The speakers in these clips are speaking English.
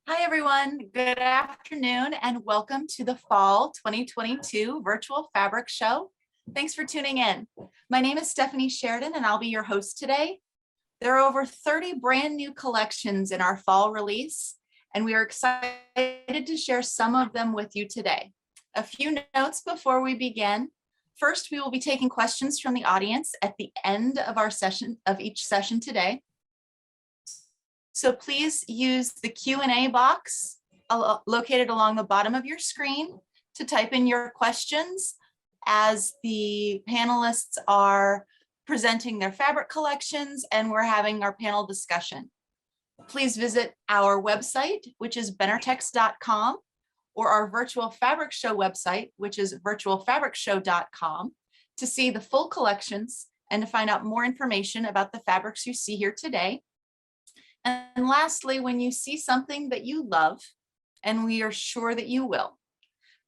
Hi, everyone. Good afternoon and welcome to the Fall 2022 Virtual Fabric Show. Thanks for tuning in. My name is Stephanie Sheridan and I'll be your host today. There are over 30 brand new collections in our fall release, and we are excited to share some of them with you today. A few notes before we begin. First, we will be taking questions from the audience at the end of each session today. So please use the Q&A box located along the bottom of your screen to type in your questions as the panelists are presenting their fabric collections and we're having our panel discussion. Please visit our website, which is benartex.com, or our Virtual Fabric Show website, which is virtualfabricshow.com, to see the full collections and to find out more information about the fabrics you see here today. And lastly, when you see something that you love, and we are sure that you will,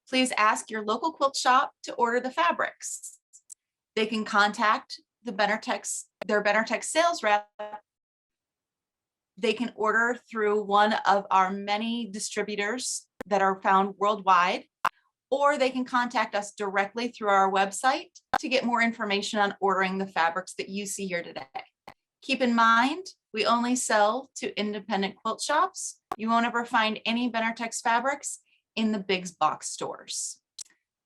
please ask your local quilt shop to order the fabrics. They can contact their Benartex sales rep. They can order through one of our many distributors that are found worldwide, or they can contact us directly through our website to get more information on ordering the fabrics that you see here today. Keep in mind, we only sell to independent quilt shops. You won't ever find any Benartex fabrics in the big box stores.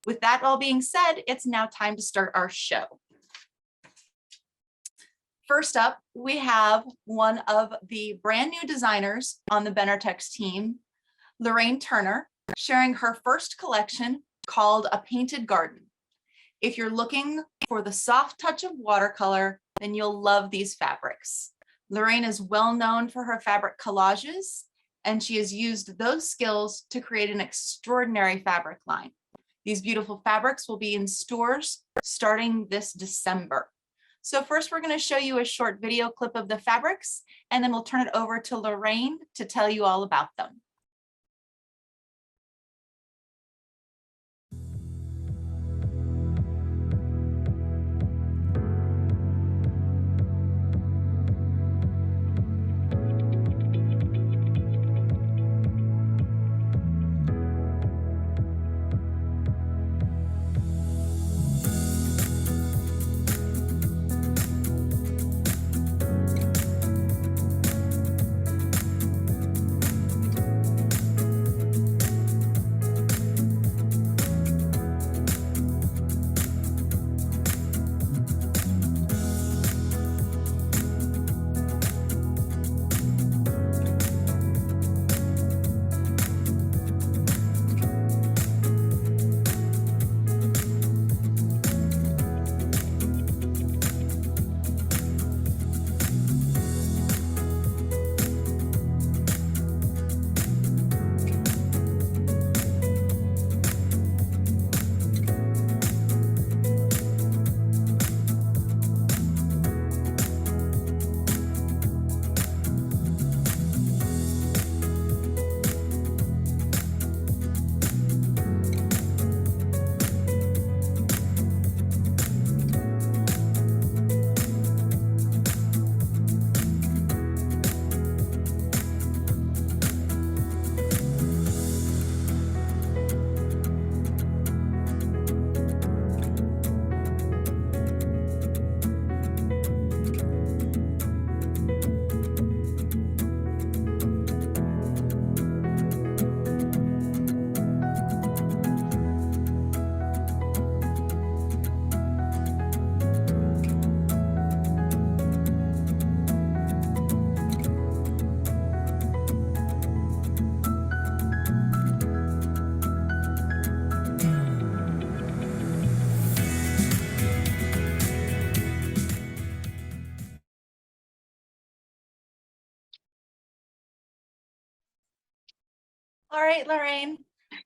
With that all being said, it's now time to start our show. First up, we have one of the brand new designers on the Benartex team, Lorraine Turner, sharing her first collection called A Painted Garden. If you're looking for the soft touch of watercolor, then you'll love these fabrics. Lorraine is well known for her fabric collages, and she has used those skills to create an extraordinary fabric line. These beautiful fabrics will be in stores starting this December. So first, we're going to show you a short video clip of the fabrics, and then we'll turn it over to Lorraine to tell you all about them. All right, Lorraine,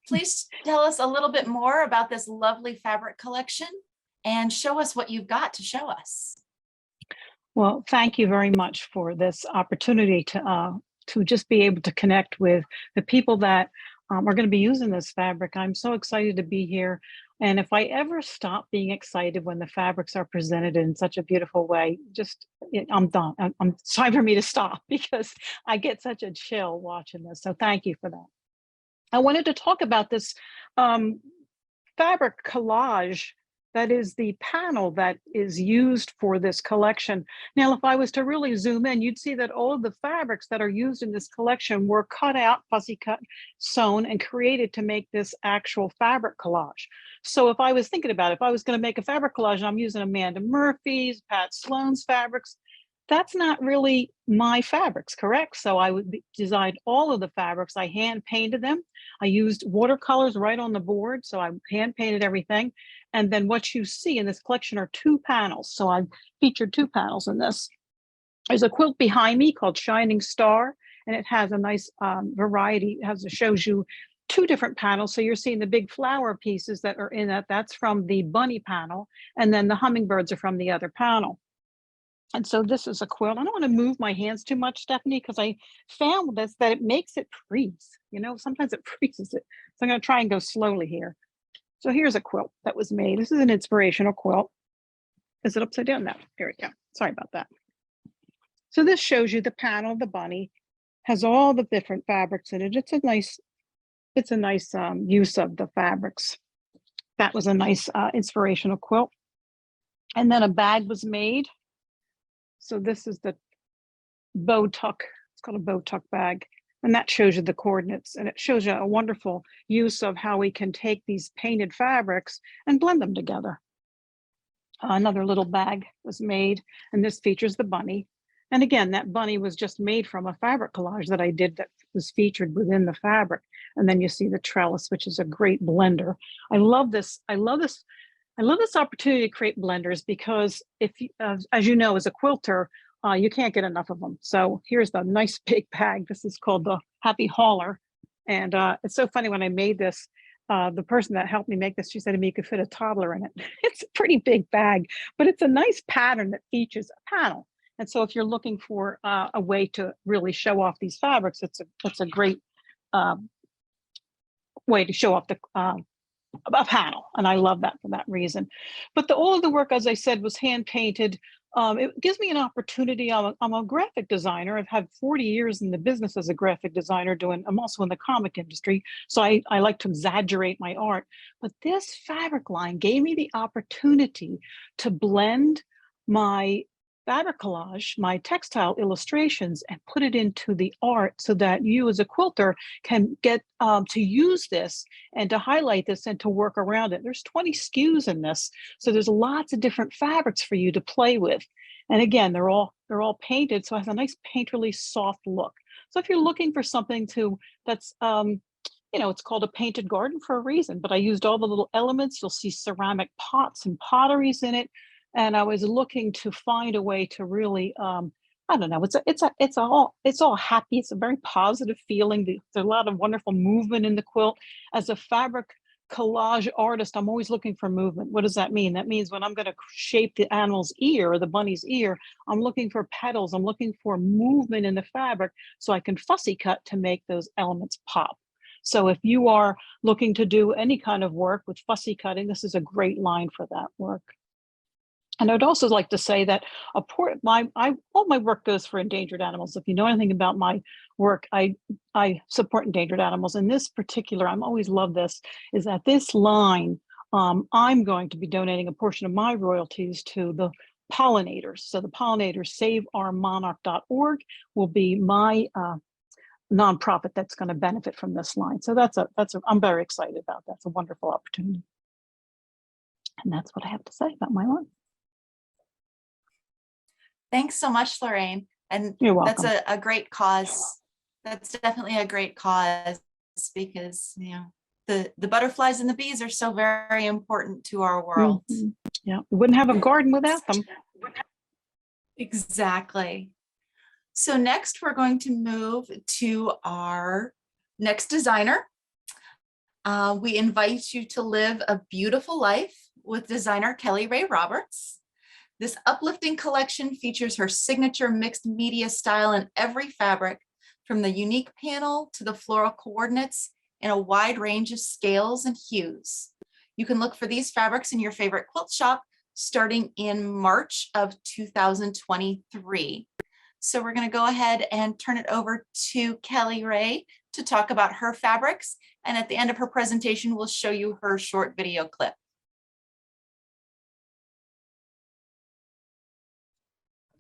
please tell us a little bit more about this lovely fabric collection and show us what you've got to show us. Well, thank you very much for this opportunity to just be able to connect with the people that are going to be using this fabric. I'm so excited to be here. And if I ever stop being excited when the fabrics are presented in such a beautiful way, I'm done. It's time for me to stop because I get such a chill watching this. So thank you for that. I wanted to talk about this um, fabric collage that is the panel that is used for this collection. Now, if I was to really zoom in, you'd see that all of the fabrics that are used in this collection were cut out, fussy cut, sewn, and created to make this actual fabric collage. So if I was thinking about it, if I was going to make a fabric collage and I'm using Amanda Murphy's, Pat Sloan's fabrics, that's not really my fabrics, correct? So I would design all of the fabrics. I hand painted them. I used watercolors right on the board. So I hand painted everything. And then what you see in this collection are 2 panels. So I featured 2 panels in this. There's a quilt behind me called Shining Star, and it has a nice variety. It shows you 2 different panels. So you're seeing the big flower pieces that are in that. That's from the bunny panel. And then the hummingbirds are from the other panel. And so this is a quilt. I don't want to move my hands too much, Stephanie, because I found this that it makes it freeze. You know, sometimes it freezes it. So I'm going to try and go slowly here. So here's a quilt that was made. This is an inspirational quilt. Is it upside down? No, here we go. Sorry about that. So this shows you the panel of the bunny, has all the different fabrics in it. It's a nice use of the fabrics. That was a nice inspirational quilt. And then a bag was made. So this is the bow tuck. It's called a bow tuck bag. And that shows you the coordinates. And it shows you a wonderful use of how we can take these painted fabrics and blend them together. Another little bag was made, and this features the bunny. And again, that bunny was just made from a fabric collage that I did that was featured within the fabric. And then you see the trellis, which is a great blender. I love this opportunity to create blenders because as you know, as a quilter, you can't get enough of them. So here's the nice big bag. This is called the Happy Hauler. And it's so funny when I made this, the person that helped me make this, she said to me, you could fit a toddler in it. It's a pretty big bag, but it's a nice pattern that features a panel. And so if you're looking for a way to really show off these fabrics, it's a great way to show off a panel. And I love that for that reason. But all of the work, as I said, was hand painted. It gives me an opportunity. I'm a graphic designer. I've had 40 years in the business as a graphic designer I'm also in the comic industry. So I like to exaggerate my art. But this fabric line gave me the opportunity to blend my fabric collage, my textile illustrations, and put it into the art so that you as a quilter can get to use this and to highlight this and to work around it. There's 20 SKUs in this. So there's lots of different fabrics for you to play with. And again, they're all painted. So it has a nice painterly soft look. So if you're looking for something that's, it's called a painted garden for a reason, but I used all the little elements. You'll see ceramic pots and potteries in it. And I was looking to find a way to really, I don't know, it's all happy. It's a very positive feeling. There's a lot of wonderful movement in the quilt. As a fabric collage artist, I'm always looking for movement. What does that mean? That means when I'm going to shape the animal's ear or the bunny's ear, I'm looking for petals. I'm looking for movement in the fabric so I can fussy cut to make those elements pop. So if you are looking to do any kind of work with fussy cutting, this is a great line for that work. And I'd also like to say that all my work goes for endangered animals. If you know anything about my work, I support endangered animals. And this particular, I'm always love this, is that this line, I'm going to be donating a portion of my royalties to the pollinators. So the pollinators, saveourmonarch.org, will be my nonprofit that's going to benefit from this line. So I'm very excited about that. It's a wonderful opportunity. And that's what I have to say about my line. Thanks so much, Lorraine. And You're welcome. That's a great cause. That's definitely a great cause because, the butterflies and the bees are so very important to our world. Mm-hmm. Yeah, we wouldn't have a garden without them. Exactly. So next we're going to move to our next designer. We invite you to live a beautiful life with designer Kelly Ray Roberts. This uplifting collection features her signature mixed media style in every fabric, from the unique panel to the floral coordinates in a wide range of scales and hues. You can look for these fabrics in your favorite quilt shop starting in March of 2023. So we're going to go ahead and turn it over to Kelly Ray to talk about her fabrics. And at the end of her presentation, we'll show you her short video clip.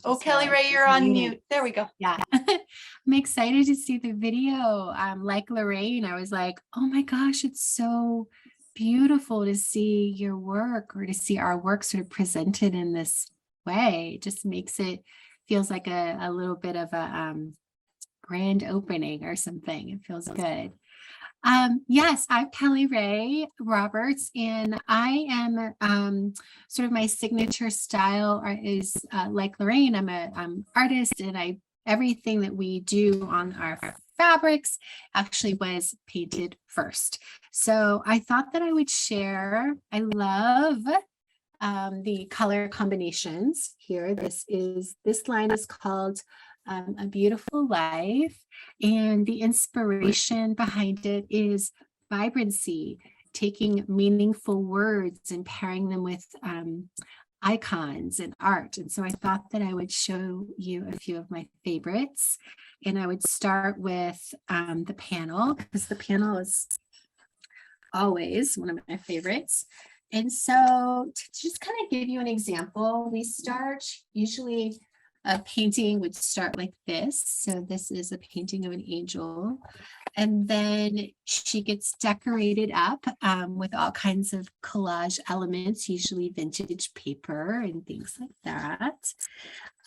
Oh, Kelly Ray, you're on mute. There we go. Yeah, I'm excited to see the video. Like Lorraine, I was like, oh my gosh, it's so beautiful to see your work or to see our work sort of presented in this way. It just makes it feels like a little bit of a grand opening or something. It feels good. Yes, I'm Kelly Ray Roberts, and I am sort of my signature style is like Lorraine. I'm an artist, and everything that we do on our fabrics actually was painted first. So I thought that I would share. I love the color combinations here. This line is called A Beautiful Life, and the inspiration behind it is vibrancy, taking meaningful words and pairing them with icons and art. And so I thought that I would show you a few of my favorites, and I would start with the panel, because the panel is always one of my favorites. And so to just kind of give you an example, we start usually a painting would start like this. So this is a painting of an angel. And then she gets decorated up with all kinds of collage elements, usually vintage paper and things like that.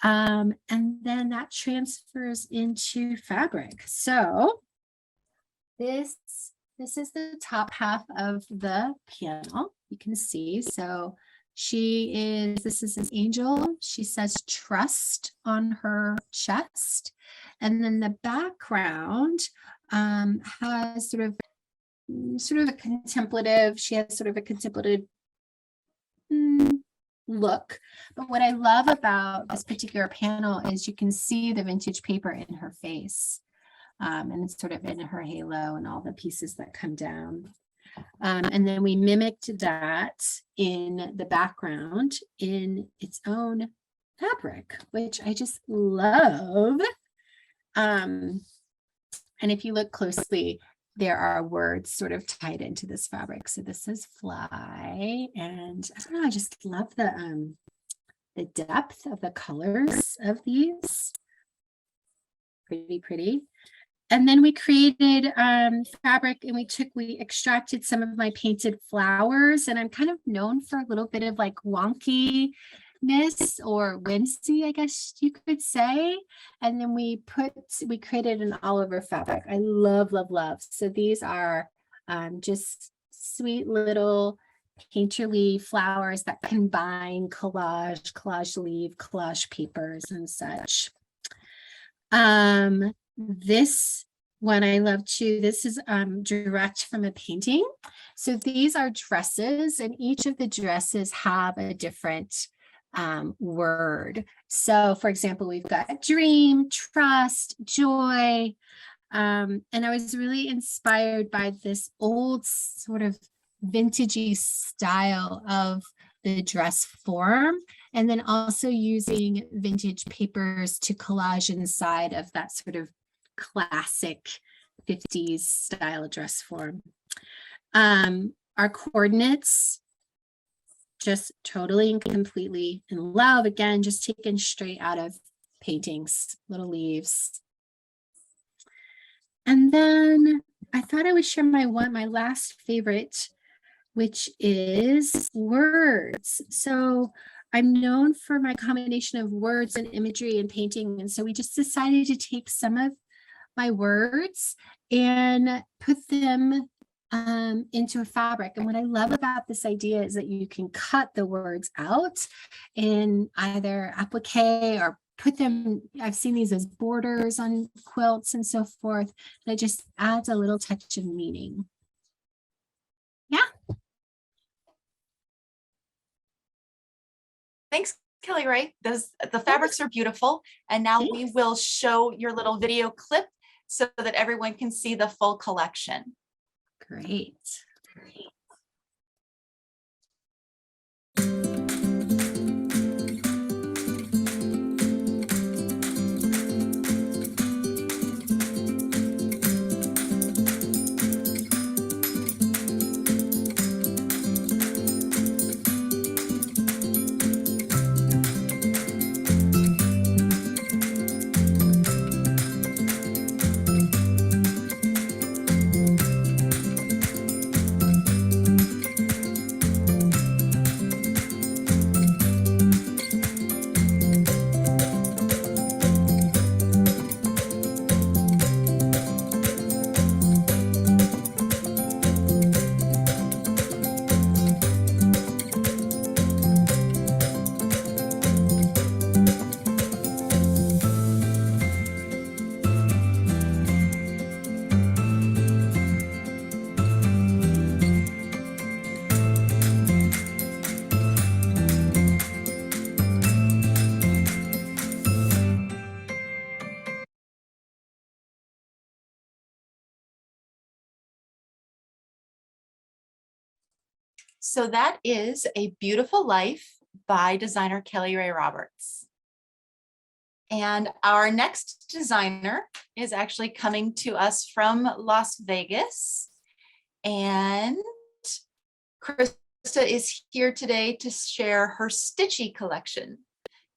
And then that transfers into fabric. So this is the top half of the panel. You can see. So this is an angel. She says trust on her chest. And then the background has sort of a contemplative, she has sort of a contemplative look. But what I love about this particular panel is you can see the vintage paper in her face. And it's sort of in her halo and all the pieces that come down. And then we mimicked that in the background in its own fabric, which I just love. And if you look closely, there are words sort of tied into this fabric. So this is fly, and I don't know, I just love the depth of the colors of these. Pretty. And then we created fabric, and we extracted some of my painted flowers, and I'm kind of known for a little bit of like wonkiness or whimsy, I guess you could say. And then we created an all over fabric. I love. So these are just sweet little painterly flowers that combine collage leaf, collage papers and such. This one I love too. This is direct from a painting. So these are dresses, and each of the dresses have a different word. So for example, we've got dream, trust, joy. And I was really inspired by this old sort of vintagey style of the dress form, and then also using vintage papers to collage inside of that sort of classic 50s style dress form. Our coordinates, just totally and completely in love. Again, just taken straight out of paintings, little leaves. And then I thought I would share my last favorite, which is words. So I'm known for my combination of words and imagery and painting. And so we just decided to take some of my words and put them into a fabric. And what I love about this idea is that you can cut the words out in either applique or put them, I've seen these as borders on quilts and so forth. That just adds a little touch of meaning. Yeah. Thanks, Kelly Ray. The fabrics are beautiful. And now we will show your little video clip so that everyone can see the full collection. Great. So that is A Beautiful Life by designer Kelly Ray Roberts. And our next designer is actually coming to us from Las Vegas. And Christa is here today to share her Stitchy collection.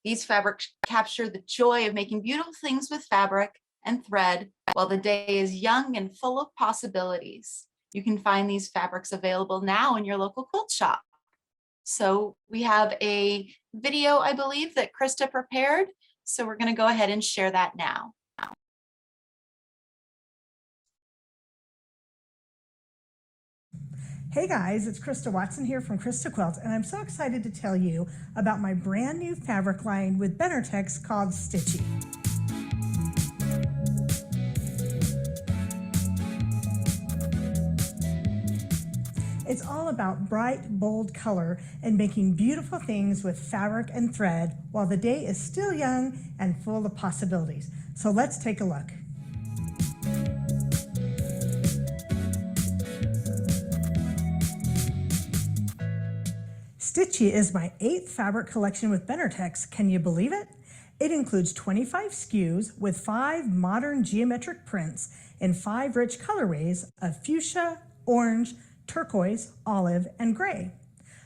These fabrics capture the joy of making beautiful things with fabric and thread while the day is young and full of possibilities. You can find these fabrics available now in your local quilt shop. So we have a video, I believe, that Christa prepared. So we're going to go ahead and share that now. Hey guys, it's Christa Watson here from Christa Quilts, and I'm so excited to tell you about my brand new fabric line with Benartex called Stitchy. It's all about bright, bold color and making beautiful things with fabric and thread while the day is still young and full of possibilities. So let's take a look. Stitchy is my 8th fabric collection with Benartex. Can you believe it? It includes 25 SKUs with 5 modern geometric prints in 5 rich colorways of fuchsia, orange, turquoise, olive, and gray.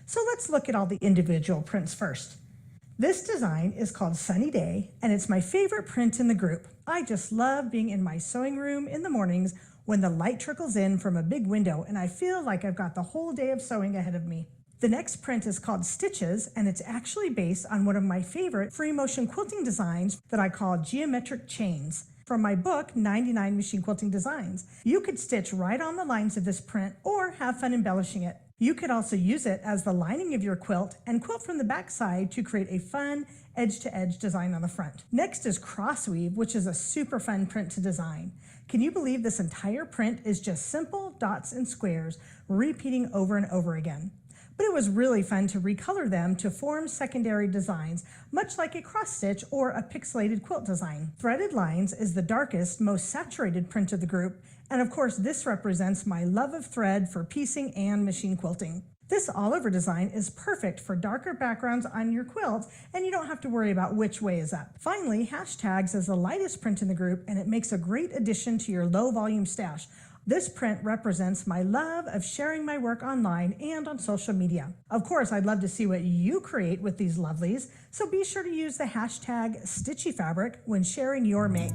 So let's look at all the individual prints first. This design is called Sunny Day, and it's my favorite print in the group. I just love being in my sewing room in the mornings when the light trickles in from a big window and I feel like I've got the whole day of sewing ahead of me. The next print is called Stitches, and it's actually based on one of my favorite free motion quilting designs that I call geometric chains from my book, 99 Machine Quilting Designs. You could stitch right on the lines of this print or have fun embellishing it. You could also use it as the lining of your quilt and quilt from the back side to create a fun edge-to-edge design on the front. Next is Crossweave, which is a super fun print to design. Can you believe this entire print is just simple dots and squares repeating over and over again? But it was really fun to recolor them to form secondary designs, much like a cross stitch or a pixelated quilt design. Threaded Lines is the darkest, most saturated print of the group, and of course this represents my love of thread for piecing and machine quilting. This Oliver design is perfect for darker backgrounds on your quilt, and you don't have to worry about which way is up. Finally, Hashtags is the lightest print in the group, and it makes a great addition to your low volume stash. This print represents my love of sharing my work online and on social media. Of course, I'd love to see what you create with these lovelies, so be sure to use the hashtag Stitchy Fabric when sharing your make.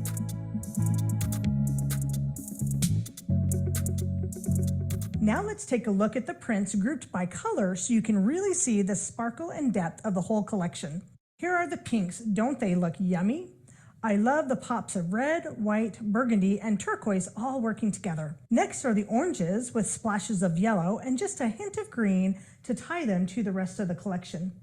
Now let's take a look at the prints grouped by color so you can really see the sparkle and depth of the whole collection. Here are the pinks. Don't they look yummy? I love the pops of red, white, burgundy, and turquoise all working together. Next are the oranges with splashes of yellow and just a hint of green to tie them to the rest of the collection.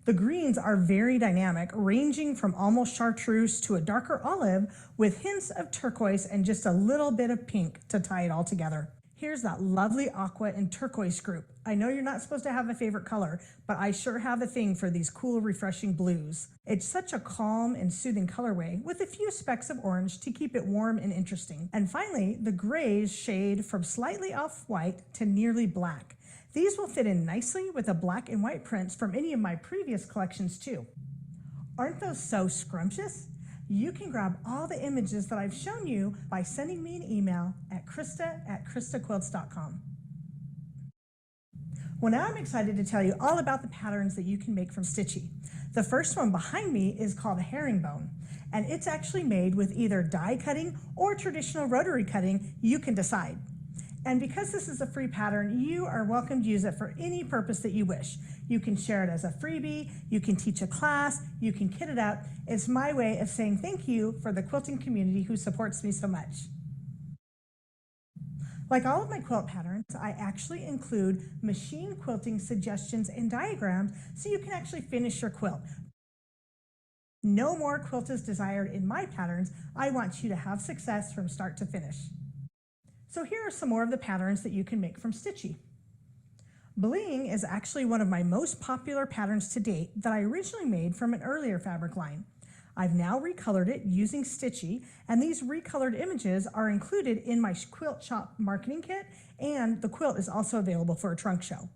The greens are very dynamic, ranging from almost chartreuse to a darker olive with hints of turquoise and just a little bit of pink to tie it all together. Here's that lovely aqua and turquoise group. I know you're not supposed to have a favorite color, but I sure have a thing for these cool, refreshing blues. It's such a calm and soothing colorway with a few specks of orange to keep it warm and interesting. And finally, the grays shade from slightly off-white to nearly black. These will fit in nicely with the black and white prints from any of my previous collections too. Aren't those so scrumptious? You can grab all the images that I've shown you by sending me an email at Christa@ChristaQuilts.com. Well, now I'm excited to tell you all about the patterns that you can make from Stitchy. The first one behind me is called a herringbone, and it's actually made with either die cutting or traditional rotary cutting. You can decide. And because this is a free pattern, you are welcome to use it for any purpose that you wish. You can share it as a freebie, you can teach a class, you can kit it out. It's my way of saying thank you for the quilting community who supports me so much. Like all of my quilt patterns, I actually include machine quilting suggestions and diagrams so you can actually finish your quilt. No more quilt is desired in my patterns. I want you to have success from start to finish. So here are some more of the patterns that you can make from Stitchy. Bling is actually one of my most popular patterns to date that I originally made from an earlier fabric line. I've now recolored it using Stitchy, and these recolored images are included in my quilt shop marketing kit, and the quilt is also available for a trunk show.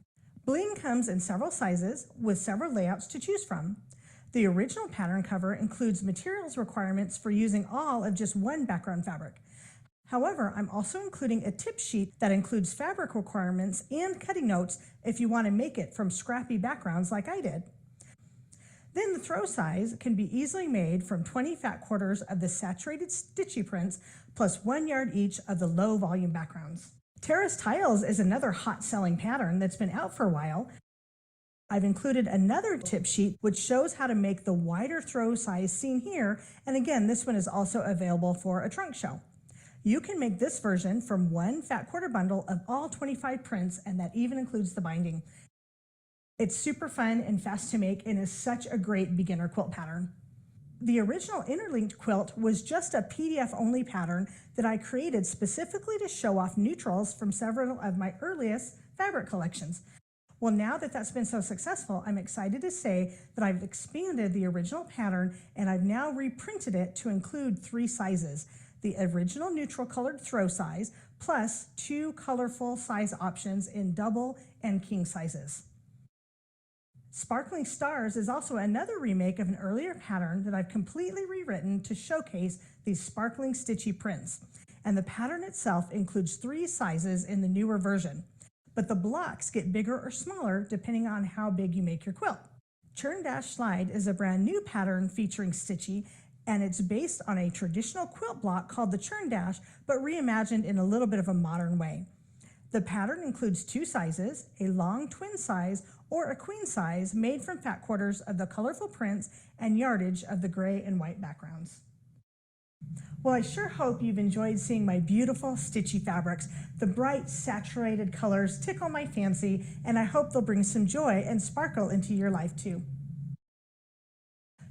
Bling comes in several sizes with several layouts to choose from. The original pattern cover includes materials requirements for using all of just one background fabric. However, I'm also including a tip sheet that includes fabric requirements and cutting notes if you want to make it from scrappy backgrounds like I did. Then the throw size can be easily made from 20 fat quarters of the saturated Stitchy prints plus 1 yard each of the low volume backgrounds. Terrace Tiles is another hot selling pattern that's been out for a while. I've included another tip sheet which shows how to make the wider throw size seen here, and again, this one is also available for a trunk shell. You can make this version from 1 fat quarter bundle of all 25 prints, and that even includes the binding. It's super fun and fast to make and is such a great beginner quilt pattern. The original interlinked quilt was just a PDF only pattern that I created specifically to show off neutrals from several of my earliest fabric collections. Well, now that that's been so successful, I'm excited to say that I've expanded the original pattern and I've now reprinted it to include 3 sizes: the original neutral colored throw size, plus 2 colorful size options in double and king sizes. Sparkling Stars is also another remake of an earlier pattern that I've completely rewritten to showcase these sparkling Stitchy prints. And the pattern itself includes 3 sizes in the newer version, but the blocks get bigger or smaller depending on how big you make your quilt. Churn Dash Slide is a brand new pattern featuring Stitchy, and it's based on a traditional quilt block called the Churn Dash, but reimagined in a little bit of a modern way. The pattern includes 2 sizes, a long twin size or a queen size made from fat quarters of the colorful prints and yardage of the gray and white backgrounds. Well, I sure hope you've enjoyed seeing my beautiful Stitchy fabrics. The bright, saturated colors tickle my fancy, and I hope they'll bring some joy and sparkle into your life too.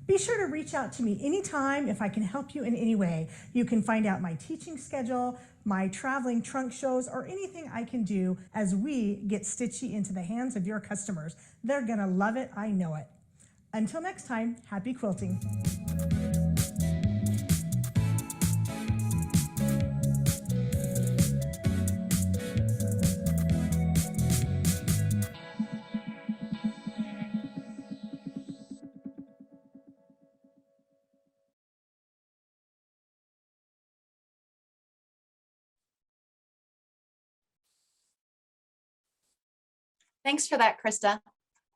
Be sure to reach out to me anytime if I can help you in any way. You can find out my teaching schedule, my traveling trunk shows, or anything I can do as we get Stitchy into the hands of your customers. They're gonna love it, I know it. Until next time, happy quilting. Thanks for that, Christa.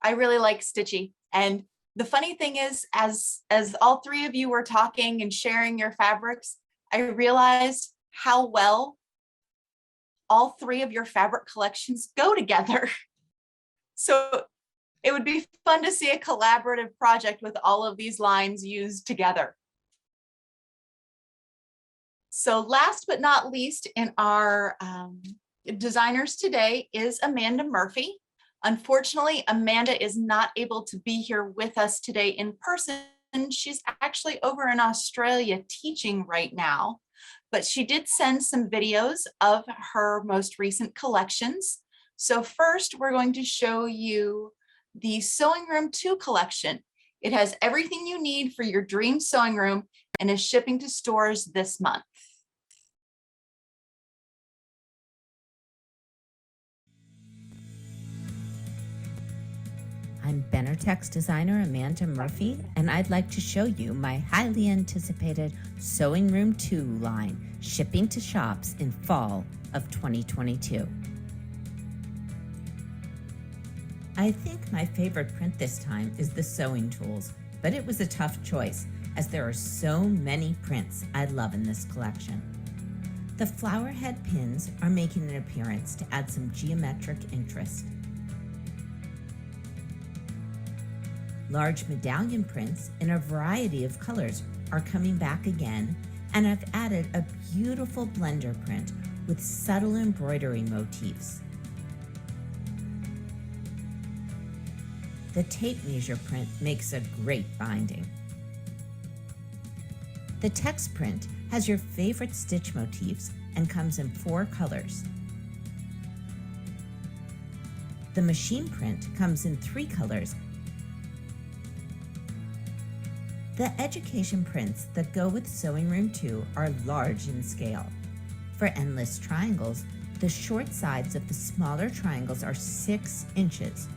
I really like Stitchy. And the funny thing is, as all 3 of you were talking and sharing your fabrics, I realized how well all 3 of your fabric collections go together. So it would be fun to see a collaborative project with all of these lines used together. So last but not least in our designers today is Amanda Murphy. Unfortunately, Amanda is not able to be here with us today in person. She's actually over in Australia teaching right now, but she did send some videos of her most recent collections. So first, we're going to show you the Sewing Room 2 collection. It has everything you need for your dream sewing room and is shipping to stores this month. I'm Benartex designer Amanda Murphy, and I'd like to show you my highly anticipated Sewing Room 2 line, shipping to shops in fall of 2022. I think my favorite print this time is the sewing tools, but it was a tough choice as there are so many prints I love in this collection. The flower head pins are making an appearance to add some geometric interest. Large medallion prints in a variety of colors are coming back again, and I've added a beautiful blender print with subtle embroidery motifs. The tape measure print makes a great binding. The text print has your favorite stitch motifs and comes in 4 colors. The machine print comes in 3 colors. The education prints that go with Sewing Room 2 are large in scale. For endless triangles, The short sides of the smaller triangles are 6 inches,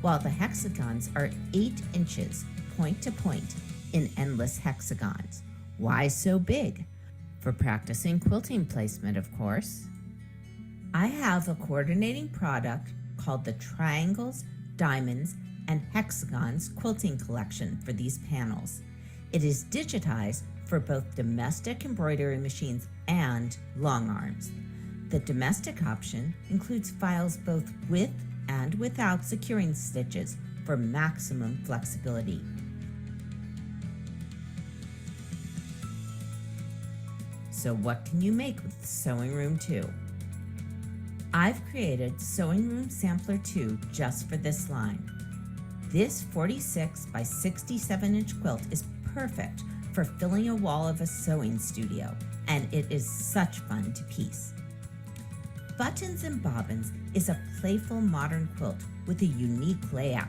while the hexagons are 8 inches point to point in endless hexagons. Why so big? For practicing quilting placement, of course. I have a coordinating product called the Triangles, Diamonds, and Hexagons Quilting Collection for these panels. It is digitized for both domestic embroidery machines and long arms. The domestic option includes files both with and without securing stitches for maximum flexibility. So what can you make with Sewing Room 2? I've created Sewing Room Sampler 2 just for this line. This 46 by 67 inch quilt is perfect for filling a wall of a sewing studio, and it is such fun to piece. Buttons and Bobbins is a playful modern quilt with a unique layout.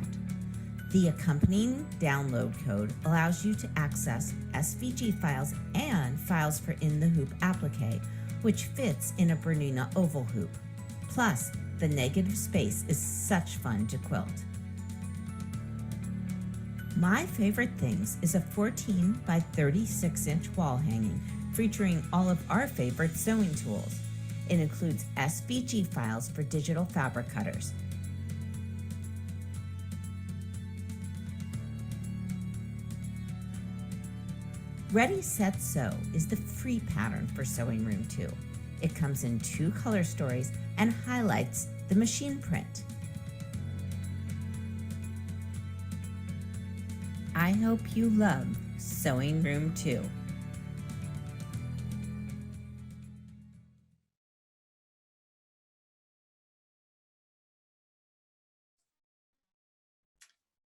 The accompanying download code allows you to access SVG files and files for In the Hoop applique, which fits in a Bernina oval hoop. Plus, the negative space is such fun to quilt. My favorite things is a 14 by 36 inch wall hanging featuring all of our favorite sewing tools. It includes SVG files for digital fabric cutters. Ready, Set, Sew is the free pattern for Sewing Room 2. It comes in 2 color stories and highlights the machine print. I hope you love Sewing Room 2.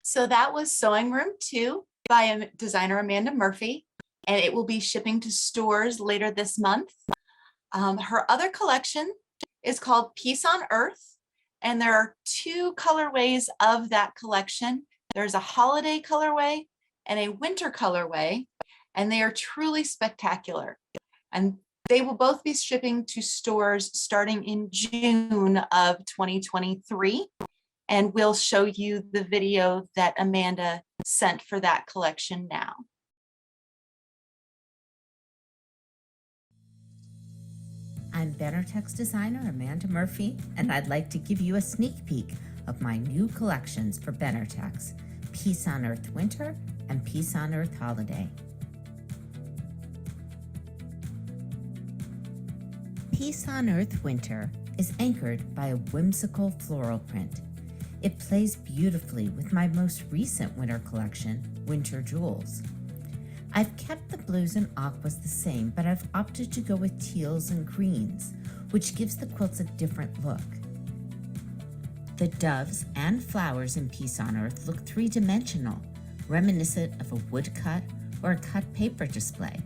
So that was Sewing Room 2 by designer Amanda Murphy, and it will be shipping to stores later this month. Her other collection is called Peace on Earth, and there are 2 colorways of that collection. There's a holiday colorway and a winter colorway, and they are truly spectacular. And they will both be shipping to stores starting in June of 2023. And we'll show you the video that Amanda sent for that collection now. I'm Benartex designer Amanda Murphy, and I'd like to give you a sneak peek of my new collections for Benartex, Peace on Earth Winter and Peace on Earth Holiday. Peace on Earth Winter is anchored by a whimsical floral print. It plays beautifully with my most recent winter collection, Winter Jewels. I've kept the blues and aquas the same, but I've opted to go with teals and greens, which gives the quilts a different look. The doves and flowers in Peace on Earth look 3-dimensional, reminiscent of a woodcut or a cut paper display.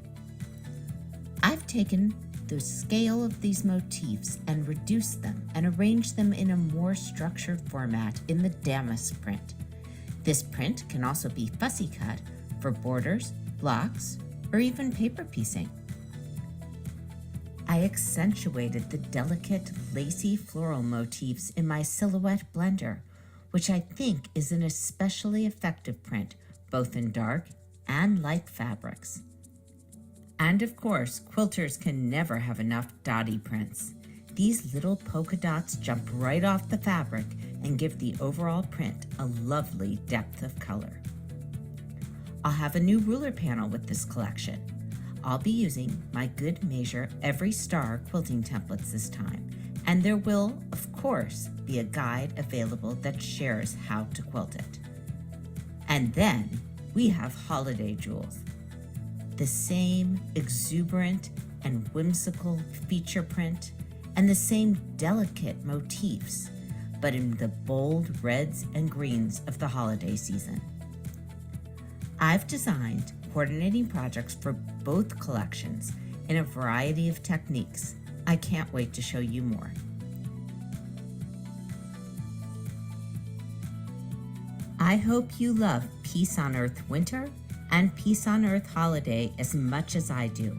I've taken the scale of these motifs and reduced them and arranged them in a more structured format in the damask print. This print can also be fussy cut for borders, blocks, or even paper piecing. I accentuated the delicate lacy floral motifs in my silhouette blender, which I think is an especially effective print both in dark and light fabrics. And of course, quilters can never have enough dotty prints. These little polka dots jump right off the fabric and give the overall print a lovely depth of color. I'll have a new ruler panel with this collection. I'll be using my Good Measure Every Star quilting templates this time, and there will, of course, be a guide available that shares how to quilt it. And then we have holiday jewels. The same exuberant and whimsical feature print and the same delicate motifs, but in the bold reds and greens of the holiday season. I've designed coordinating projects for both collections in a variety of techniques. I can't wait to show you more. I hope you love Peace on Earth Winter and Peace on Earth Holiday as much as I do.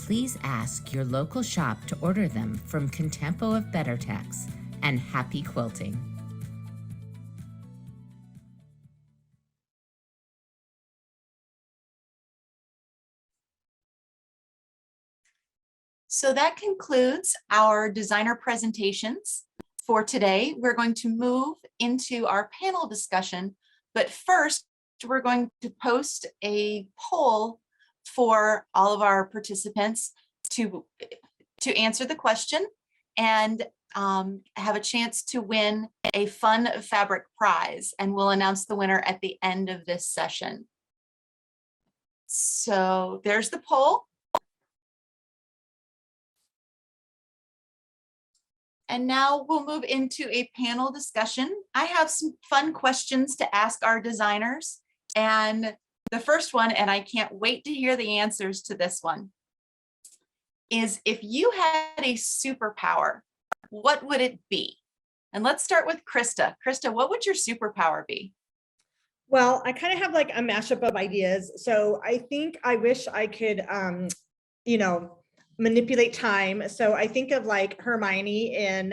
please ask your local shop to order them from Contempo of Better Tex, and happy quilting. So that concludes our designer presentations for today. We're going to move into our panel discussion, but first we're going to post a poll for all of our participants to answer the question and have a chance to win a fun fabric prize, and we'll announce the winner at the end of this session. So there's the poll. And now we'll move into a panel discussion. I have some fun questions to ask our designers. And the first one, and I can't wait to hear the answers to this one, is if you had a superpower, what would it be? And let's start with Christa. Christa, what would your superpower be? Well, I kind of have like a mashup of ideas. So I think I wish I could, manipulate time. So I think of like Hermione in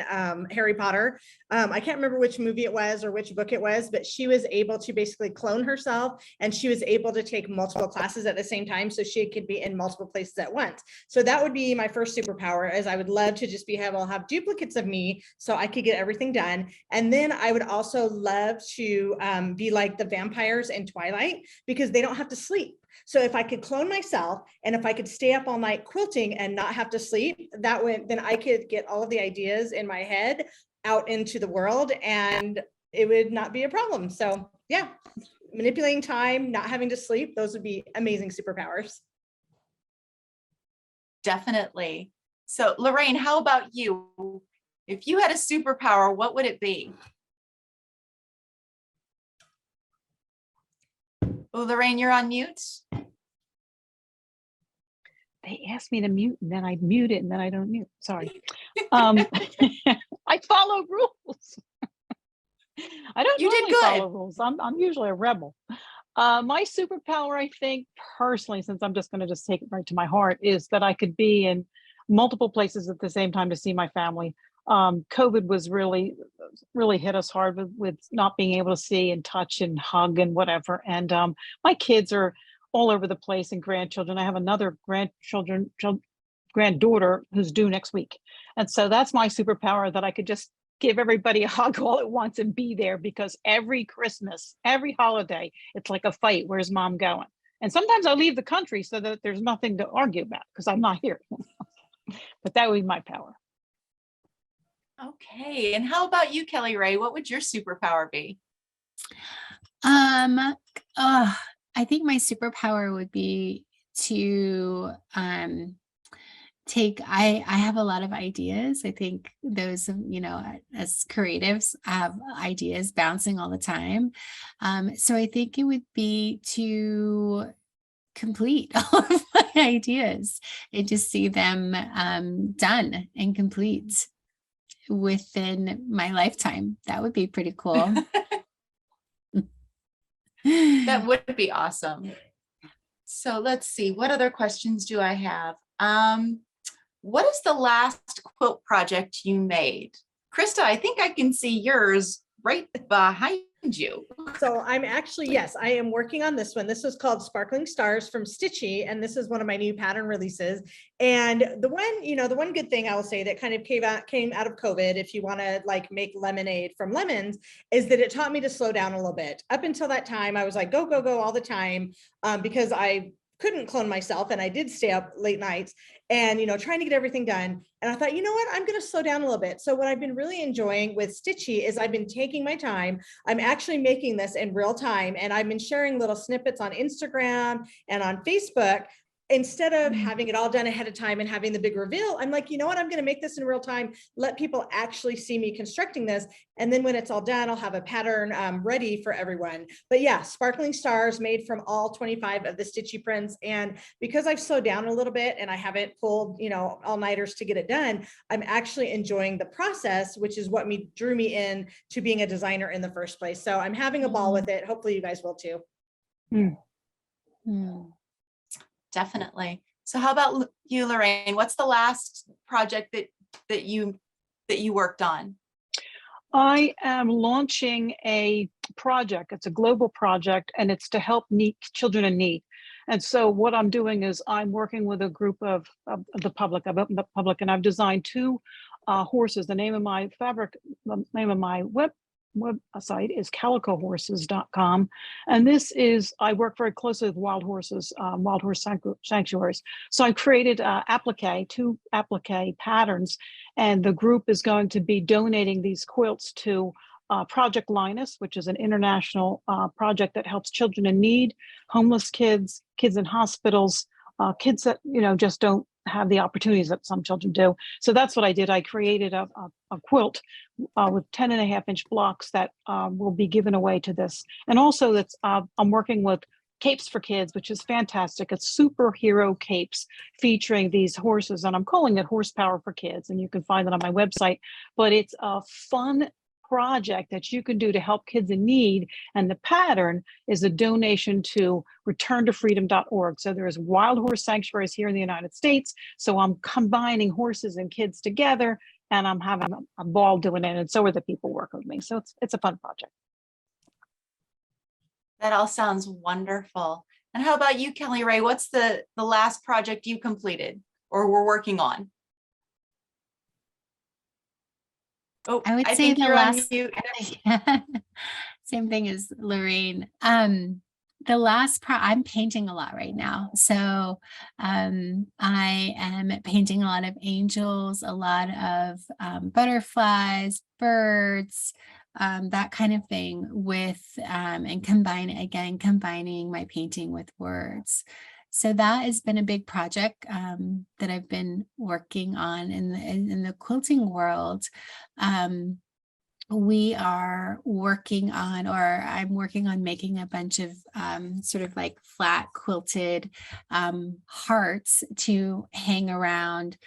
Harry Potter. I can't remember which movie it was or which book it was, but she was able to basically clone herself, and she was able to take multiple classes at the same time, so she could be in multiple places at once. So that would be my first superpower, as I would love to just be able to have duplicates of me so I could get everything done. And then I would also love to be like the vampires in Twilight, because they don't have to sleep. So if I could clone myself, and if I could stay up all night quilting and not have to sleep, that way then I could get all of the ideas in my head out into the world, and it would not be a problem. So yeah, manipulating time, not having to sleep, those would be amazing superpowers. Definitely. So Lorraine, how about you? If you had a superpower, what would it be? Oh, Lorraine, you're on mute. They asked me to mute, and then I mute it, and then I don't mute. Sorry. I follow rules. I don't You did normally good. follow rules. I'm usually a rebel. My superpower, I think, personally, since I'm just going to just take it right to my heart, is that I could be in multiple places at the same time to see my family. COVID was really hit us hard with not being able to see and touch and hug and whatever. And my kids are all over the place, and grandchildren. I have another granddaughter who's due next week. And so that's my superpower, that I could just give everybody a hug all at once and be there, because every Christmas, every holiday, it's like a fight. Where's mom going? And sometimes I leave the country so that there's nothing to argue about because I'm not here. But that would be my power. Okay. And how about you, Kelly Ray? What would your superpower be? I think my superpower would be to I have a lot of ideas. I think those, as creatives have ideas bouncing all the time. So I think it would be to complete all of my ideas and just see them done and complete within my lifetime. That would be pretty cool. That would be awesome. So let's see, what other questions do I have? What is the last quilt project you made? Christa, I think I can see yours right behind you. So I'm actually, yes, I am working on this one. This is called Sparkling Stars from Stitchy, and this is one of my new pattern releases. And the one good thing I will say that kind of came out of COVID, if you want to like make lemonade from lemons, is that it taught me to slow down a little bit. Up until that time, I was like, go, go, go all the time, because I couldn't clone myself, and I did stay up late nights and trying to get everything done. And I thought, you know what, I'm going to slow down a little bit. So what I've been really enjoying with Stitchy is I've been taking my time. I'm actually making this in real time, and I've been sharing little snippets on Instagram and on Facebook. Instead of having it all done ahead of time and having the big reveal, I'm like, you know what, I'm going to make this in real time, let people actually see me constructing this. And then when it's all done, I'll have a pattern ready for everyone. But yeah, Sparkling Stars made from all 25 of the Stitchy prints. And because I've slowed down a little bit and I haven't pulled, all-nighters to get it done, I'm actually enjoying the process, which is what drew me in to being a designer in the first place. So I'm having a ball with it. Hopefully you guys will too. Definitely. So how about you, Lorraine? What's the last project that you worked on? I am launching a project. It's a global project, and it's to help children in need. And so what I'm doing is I'm working with a group of the public. I've opened up public, and I've designed two horses. The name of my website is calicohorses.com. And this is, I work very closely with wild horses, wild horse sanctuaries. So I created two applique patterns, and the group is going to be donating these quilts to Project Linus, which is an international project that helps children in need, homeless kids, kids in hospitals, kids that, just don't have the opportunities that some children do. So that's what I did. I created a quilt with 10.5-inch blocks that will be given away to this. And also that's I'm working with Capes for Kids, which is fantastic. It's superhero capes featuring these horses, and I'm calling it Horsepower for Kids, and you can find it on my website. But it's a fun project that you can do to help kids in need, and the pattern is a donation to returntofreedom.org. So there's wild horse sanctuaries here in the United States, so I'm combining horses and kids together, and I'm having a ball doing it, and so are the people working with me. So it's a fun project. That all sounds wonderful. And how about you, Kelly Ray? What's the last project you completed or were working on? Oh, I would say think the you're on last mute. same thing as Lorraine. The last I'm painting a lot right now. So I am painting a lot of angels, a lot of butterflies, birds, that kind of thing with and combining my painting with words. So that has been a big project that I've been working on in the quilting world. We are working on, or I'm working on making a bunch of sort of like flat quilted hearts to hang around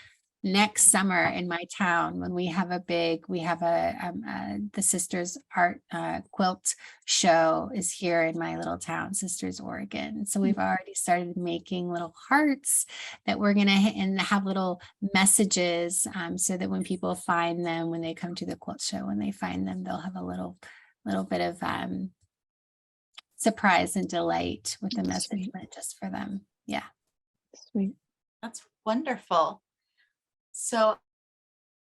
next summer in my town when we have the Sisters Art Quilt Show is here in my little town, Sisters, Oregon. So we've already started making little hearts that we're gonna and have little messages so that when people find them, when they come to the quilt show, when they find them, they'll have a little bit of surprise and delight with the message meant just for them. Yeah. Sweet. That's wonderful. So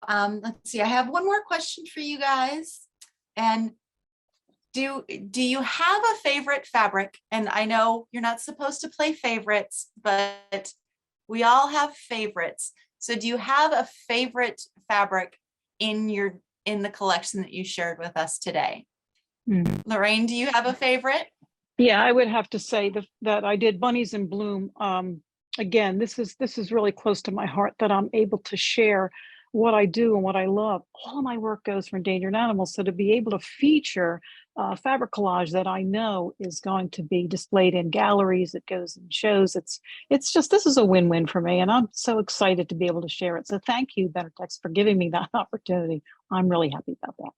let's see, I have one more question for you guys. And do you have a favorite fabric? And I know you're not supposed to play favorites, but we all have favorites. So do you have a favorite fabric in the collection that you shared with us today? Lorraine, do you have a favorite? Yeah, I would have to say that I did Bunnies in Bloom. Again, this is really close to my heart that I'm able to share what I do and what I love. All of my work goes for endangered animals. So to be able to feature fabric collage that I know is going to be displayed in galleries, it goes in shows. It's just, this is a win-win for me, and I'm so excited to be able to share it. So thank you, Benartex, for giving me that opportunity. I'm really happy about that.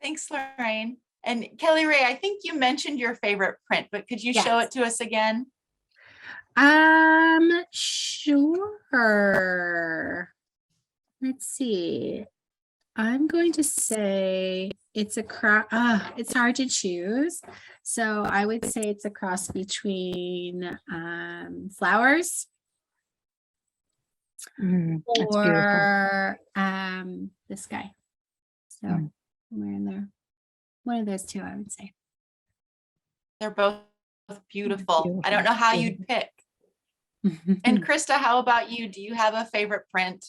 Thanks, Lorraine. And Kelly Ray, I think you mentioned your favorite print, but could you show it to us again? Sure. Let's see. I'm going to say it's it's hard to choose. So I would say it's a cross between flowers or this guy. So we're in there. One of those two, I would say. They're both beautiful. I don't know how you'd pick. And Christa, how about you? Do you have a favorite print?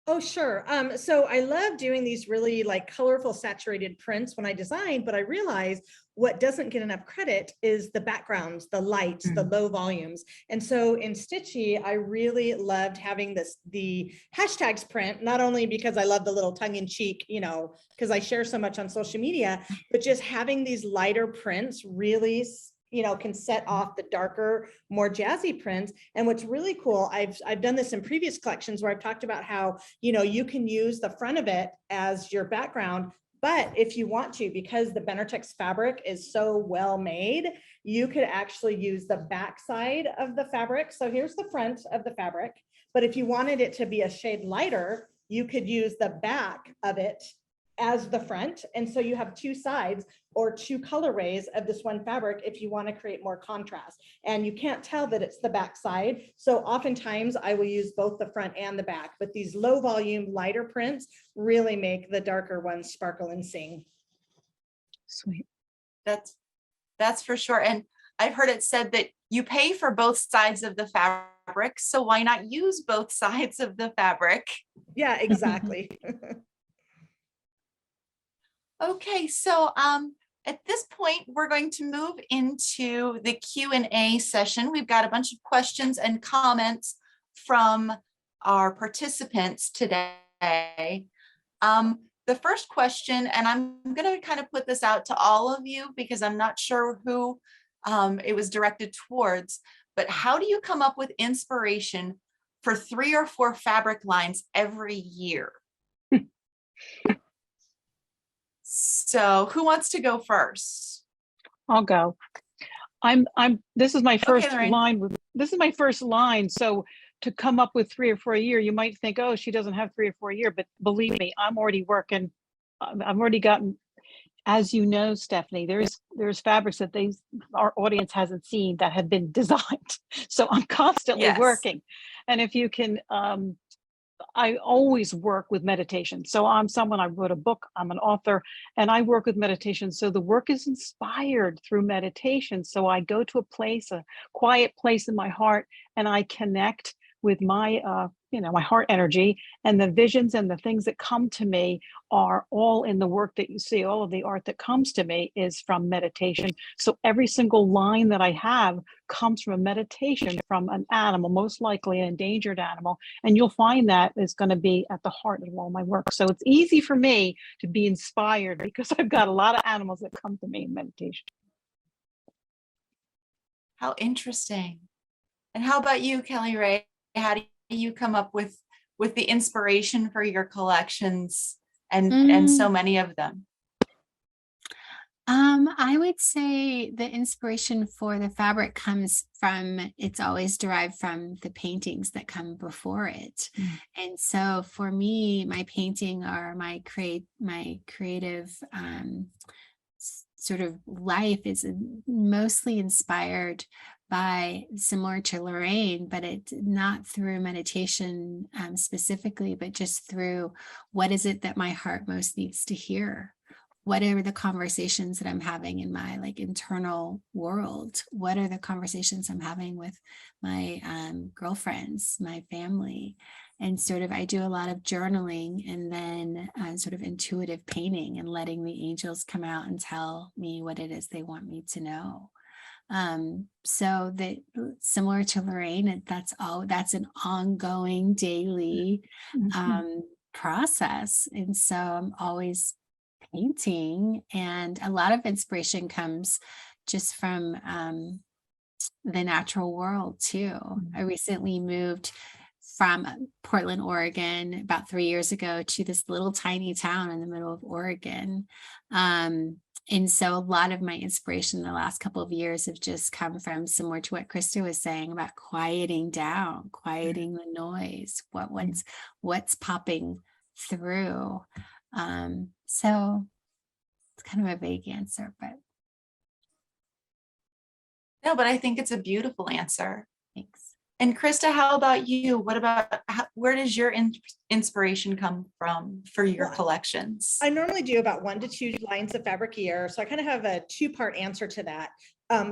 Oh, sure. So I love doing these really like colorful saturated prints when I design, but I realize what doesn't get enough credit is the backgrounds, the lights, the low volumes. And so in Stitchy, I really loved having the hashtags print, not only because I love the little tongue in cheek, because I share so much on social media, but just having these lighter prints really can set off the darker, more jazzy prints. And what's really cool, I've done this in previous collections where I've talked about how, you can use the front of it as your background, But if you want to, because the Benertex fabric is so well made, you could actually use the back side of the fabric. So here's the front of the fabric. But if you wanted it to be a shade lighter, you could use the back of it as the front. And so you have two sides or two colorways of this one fabric if you want to create more contrast. And you can't tell that it's the back side. So oftentimes I will use both the front and the back, but these low volume, lighter prints really make the darker ones sparkle and sing. Sweet. That's for sure. And I've heard it said that you pay for both sides of the fabric, so why not use both sides of the fabric? Yeah, exactly. Okay, so at this point, we're going to move into the Q&A session. We've got a bunch of questions and comments from our participants today. The first question, and I'm going to kind of put this out to all of you because I'm not sure who it was directed towards, but how do you come up with inspiration for 3 or 4 fabric lines every year? So who wants to go first? I'll go. This is my first Lorraine. line. This is my first line. So to come up with 3 or 4 a year, you might think, oh, she doesn't have 3 or 4 a year, but believe me, I'm already working. I've already gotten, as you know, Stephanie, there's fabrics that our audience hasn't seen that have been designed. So I'm constantly working. And if you can, I always work with meditation. So I wrote a book, I'm an author, and I work with meditation. So the work is inspired through meditation. So I go to a quiet place in my heart, and I connect with my, my heart energy, and the visions and the things that come to me are all in the work that you see. All of the art that comes to me is from meditation. So every single line that I have comes from a meditation from an animal, most likely an endangered animal. And you'll find that is going to be at the heart of all my work. So it's easy for me to be inspired because I've got a lot of animals that come to me in meditation. How interesting. And how about you, Kelly Ray? How do you come up with the inspiration for your collections and so many of them? I would say the inspiration for the fabric comes from, it's always derived from the paintings that come before it. And so for me, my painting or my creative sort of life is mostly inspired by, similar to Lorraine, but it's not through meditation specifically, but just through what is it that my heart most needs to hear? What are the conversations that I'm having in my internal world? What are the conversations I'm having with my girlfriends, my family? And sort of, I do a lot of journaling and then sort of intuitive painting and letting the angels come out and tell me what it is they want me to know. So that, similar to Lorraine, that's an ongoing daily process. And so I'm always painting, and a lot of inspiration comes just from the natural world too. I recently moved from Portland, Oregon about 3 years ago to this little tiny town in the middle of Oregon. And so a lot of my inspiration in the last couple of years have just come from, similar to what Christa was saying about quieting down, quieting the noise, what's popping through. So it's kind of a vague answer, but. No, but I think it's a beautiful answer. Thanks. And Christa, how about you? Where does your inspiration come from for your collections? I normally do about 1 to 2 lines of fabric a year. So I kind of have a 2-part answer to that.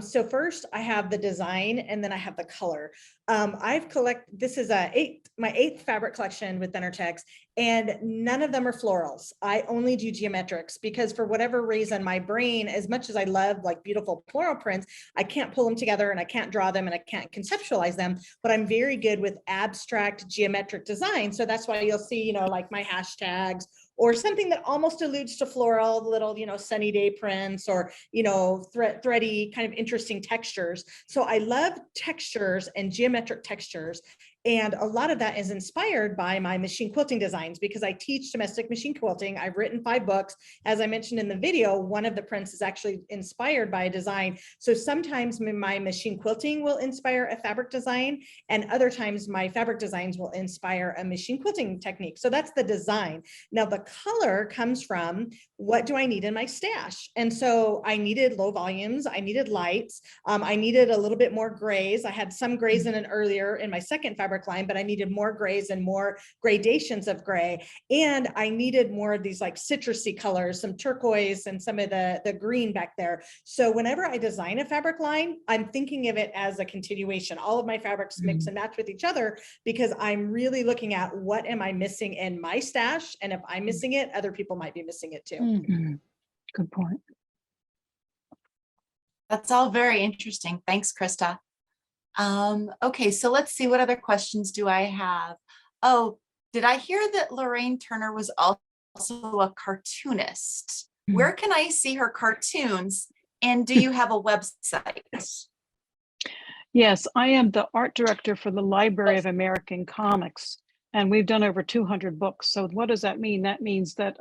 So first I have the design and then I have the color. This is my 8th fabric collection with Benertex, and none of them are florals. I only do geometrics because for whatever reason, my brain, as much as I love beautiful floral prints, I can't pull them together and I can't draw them and I can't conceptualize them, but I'm very good with abstract geometric design. So that's why you'll see, my hashtags or something that almost alludes to floral, little, sunny day prints or, thready kind of interesting textures. So I love textures and geometric textures. And a lot of that is inspired by my machine quilting designs because I teach domestic machine quilting. I've written 5 books. As I mentioned in the video, one of the prints is actually inspired by a design. So sometimes my machine quilting will inspire a fabric design, and other times my fabric designs will inspire a machine quilting technique. So that's the design. Now the color comes from what do I need in my stash? And so I needed low volumes, I needed lights, I needed a little bit more grays. I had some grays in my second fabric line, but I needed more grays and more gradations of gray. And I needed more of these like citrusy colors, some turquoise and some of the green back there. So whenever I design a fabric line, I'm thinking of it as a continuation. All of my fabrics mix and match with each other because I'm really looking at what am I missing in my stash. And if I'm missing it, other people might be missing it too. Good point. That's all very interesting. Thanks, Christa. Okay, so let's see, what other questions do I have? Oh, did I hear that Lorraine Turner was also a cartoonist? Where can I see her cartoons? And do you have a website? Yes, I am the art director for the Library of American Comics, and we've done over 200 books. So what does that mean? That means that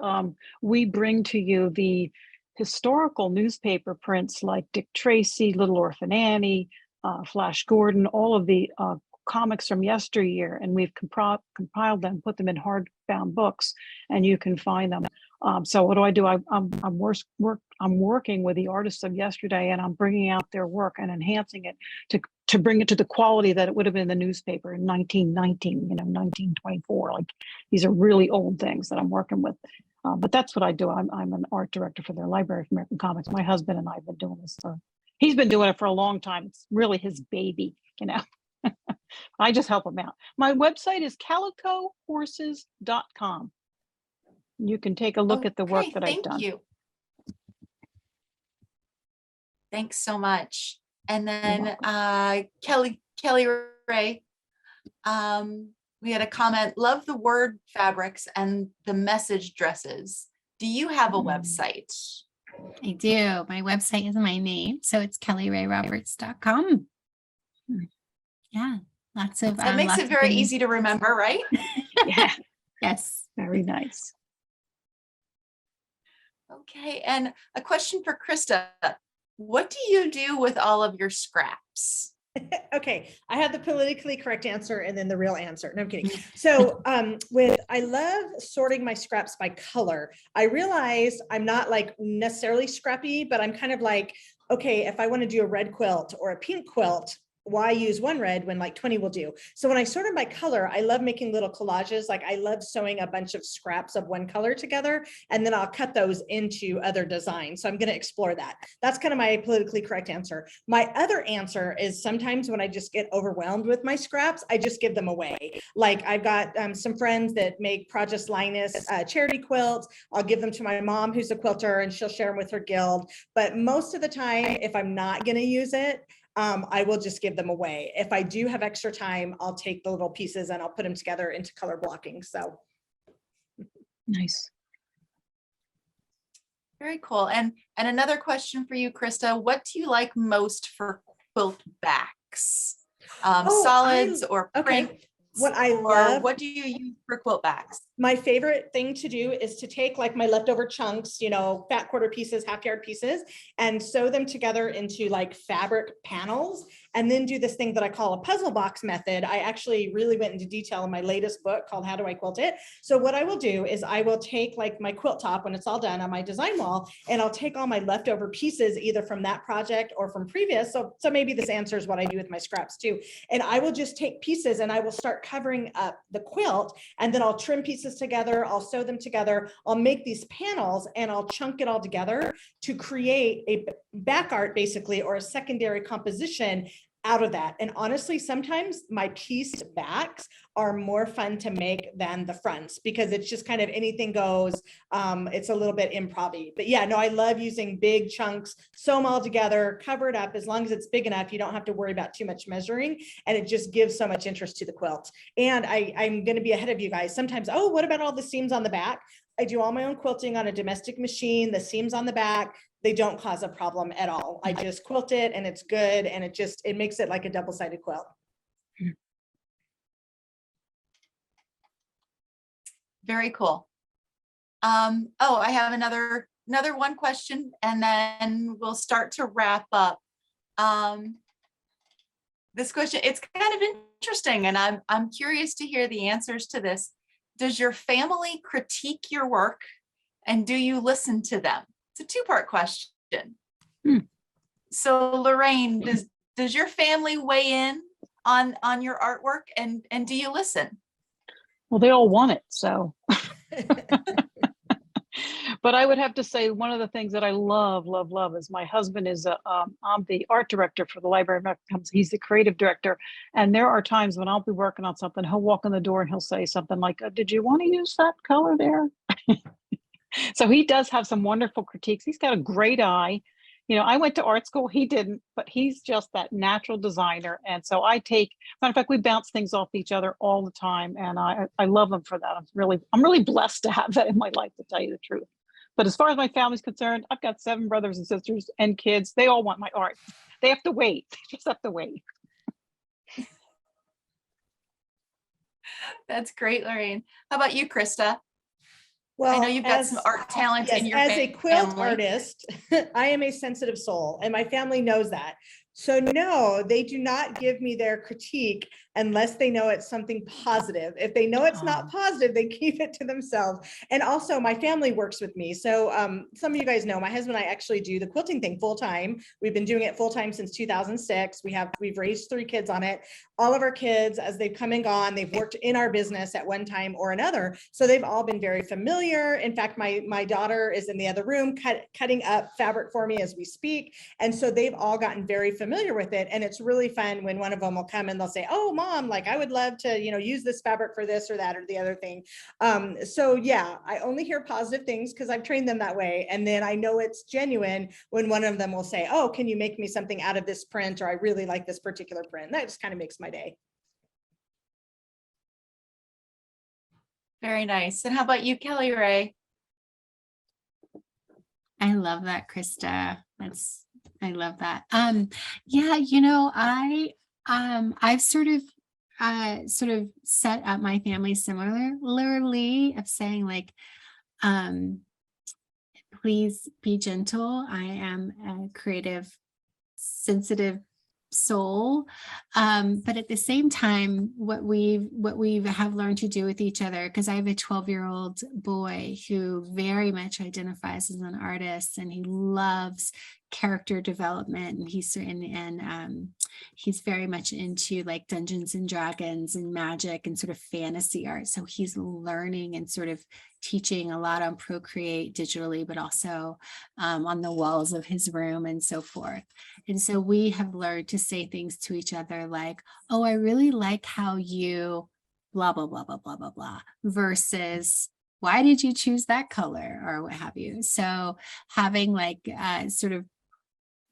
we bring to you the historical newspaper prints like Dick Tracy, Little Orphan Annie, Flash Gordon, all of the comics from yesteryear, and we've compiled them, put them in hardbound books, and you can find them. So what do? I'm working with the artists of yesterday, and I'm bringing out their work and enhancing it to bring it to the quality that it would have been in the newspaper in 1919, 1924. Like, these are really old things that I'm working with. But that's what I do. I'm an art director for the Library of American Comics. My husband and I have been doing this he's been doing it for a long time. It's really his baby, I just help him out. My website is calicohorses.com. You can take a look at the work that I've done. Thank you. Thanks so much. And then Kelly Ray, we had a comment, love the word fabrics and the message dresses. Do you have a website? I do. My website is my name. So it's kellyrayroberts.com. Yeah. Lots of That makes it very easy to remember, right? Yeah. Yes. Very nice. Okay. And a question for Christa. What do you do with all of your scraps? Okay, I have the politically correct answer and then the real answer. No, I'm kidding. So I love sorting my scraps by color. I realize I'm not like necessarily scrappy, but I'm kind of like, okay, if I want to do a red quilt or a pink quilt, why use one red when like 20 will do? So when I sort them by color, I love making little collages. Like I love sewing a bunch of scraps of one color together, and then I'll cut those into other designs. So I'm going to explore that. That's kind of my politically correct answer. My other answer is sometimes when I just get overwhelmed with my scraps, I just give them away. Like I've got some friends that make Project Linus charity quilts. I'll give them to my mom, who's a quilter, and she'll share them with her guild. But most of the time, if I'm not going to use it, I will just give them away. If I do have extra time, I'll take the little pieces and I'll put them together into color blocking. So nice. Very cool. And another question for you, Christa, what do you like most for quilt backs? Solids or print? What I or love, what do you use for quilt backs? my favorite thing to do is to take like my leftover chunks, fat quarter pieces, half yard pieces, and sew them together into like fabric panels, and then do this thing that I call a puzzle box method. I actually really went into detail in my latest book called How Do I Quilt It? So what I will do is I will take like my quilt top when it's all done on my design wall, and I'll take all my leftover pieces either from that project or from previous. So maybe this answers what I do with my scraps too. And I will just take pieces and I will start covering up the quilt, and then I'll trim pieces together, I'll sew them together, I'll make these panels, and I'll chunk it all together to create a back art basically, or a secondary composition out of that. And honestly, sometimes my pieced backs are more fun to make than the fronts because it's just kind of anything goes. It's a little bit improv-y. But yeah, no, I love using big chunks, sew them all together, cover it up. As long as it's big enough, you don't have to worry about too much measuring, and it just gives so much interest to the quilt. And I'm going to be ahead of you guys. Sometimes, oh, what about all the seams on the back? I do all my own quilting on a domestic machine. The seams on the back, they don't cause a problem at all. I just quilt it and it's good. And it makes it like a double-sided quilt. Very cool. Oh, I have another one question, and then we'll start to wrap up. This question, it's kind of interesting, and I'm curious to hear the answers to this. Does your family critique your work, and do you listen to them? It's a two-part question. So Lorraine, does your family weigh in on your artwork, and do you listen? Well, they all want it, so. But I would have to say one of the things that I love is my husband is I'm the art director for the Library of American Commons. He's the creative director. And there are times when I'll be working on something, he'll walk in the door and he'll say something like, did you want to use that color there? So he does have some wonderful critiques. He's got a great eye. You know, I went to art school, he didn't, but he's just that natural designer. And so matter of fact, we bounce things off each other all the time. And I love him for that. I'm really blessed to have that in my life, to tell you the truth. But as far as my family's concerned, I've got 7 brothers and sisters and kids. They all want my art. They have to wait. They just have to wait. That's great, Lorraine. How about you, Christa? Well, I know you've got some art talent in your as a quilt family. artist, I am a sensitive soul, and my family knows that. So no, they do not give me their critique unless they know it's something positive. If they know it's not positive, they keep it to themselves. And also my family works with me. So some of you guys know my husband and I actually do the quilting thing full time. We've been doing it full time since 2006. We've raised 3 kids on it. All of our kids, as they've come and gone, they've worked in our business at one time or another. So they've all been very familiar. In fact, my daughter is in the other room cutting up fabric for me as we speak. And so they've all gotten very familiar with it. And it's really fun when one of them will come and they'll say, oh, Mom, like I would love to, use this fabric for this or that or the other thing. So yeah, I only hear positive things because I've trained them that way. And then I know it's genuine when one of them will say, oh, can you make me something out of this print? Or I really like this particular print. That just kind of makes my day. Very nice. And how about you, Kelly Ray? I love that, Christa. I love that. Yeah, I've sort of set up my family similarly of saying like, please be gentle. I am a creative, sensitive soul. But at the same time, what we have learned to do with each other, because I have a 12-year-old boy who very much identifies as an artist and he loves character development, and he's very much into like Dungeons and Dragons and magic and sort of fantasy art. So he's learning and sort of teaching a lot on Procreate digitally, but also on the walls of his room and so forth. And so we have learned to say things to each other like, oh, I really like how you blah, blah, blah, blah, blah, blah, blah, versus why did you choose that color or what have you? So having like sort of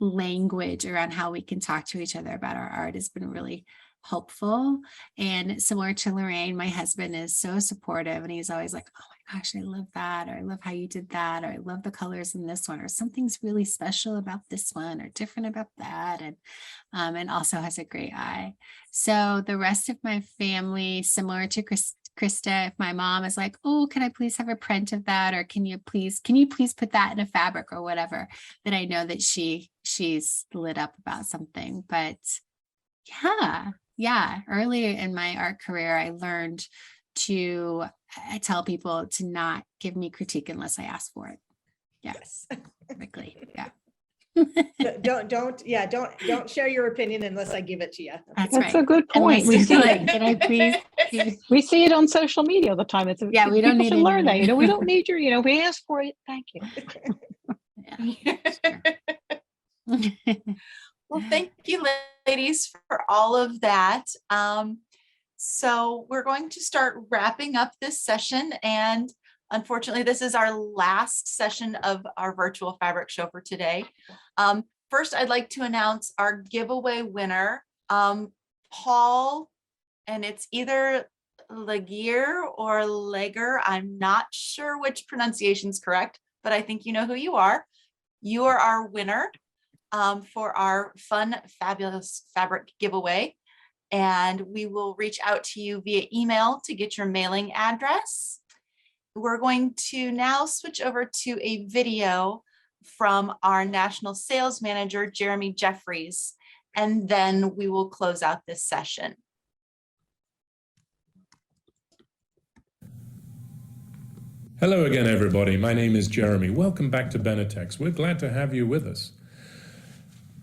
language around how we can talk to each other about our art has been really helpful. And similar to Lorraine, my husband is so supportive and he's always like, oh my gosh, I love that, or I love how you did that, or I love the colors in this one, or something's really special about this one or different about that, and also has a great eye. So the rest of my family, similar to Christa, if my mom is like, oh, can I please have a print of that, or can you please put that in a fabric or whatever, then I know that she's lit up about something. But yeah, early in my art career, I learned to tell people to not give me critique unless I ask for it. Yeah, yes. Quickly. Yeah. Don't share your opinion unless I give it to you. That's right. A good point. We see like, can I please? We see it on social media all the time. We don't need to learn that. We don't need your. We ask for it. Thank you. Well, thank you, ladies, for all of that. So we're going to start wrapping up this session, and unfortunately, this is our last session of our virtual fabric show for today. First, I'd like to announce our giveaway winner, Paul, and it's either Laguerre or Lager. I'm not sure which pronunciation is correct, but I think you know who you are. You are our winner for our fun, fabulous fabric giveaway. And we will reach out to you via email to get your mailing address. we're going to now switch over to a video from our national sales manager, Jeremy Jeffries, and then we will close out this session. Hello again, everybody. My name is Jeremy. Welcome back to Benetex. We're glad to have you with us.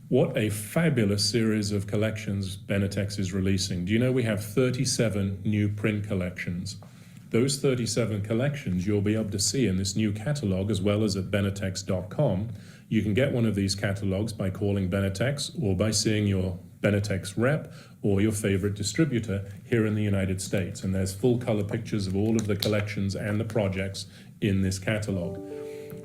What a fabulous series of collections Benetex is releasing. Do you know we have 37 new print collections? Those 37 collections you'll be able to see in this new catalog as well as at benetex.com. You can get one of these catalogs by calling Benetex or by seeing your Benetex rep or your favorite distributor here in the United States. And there's full color pictures of all of the collections and the projects in this catalog.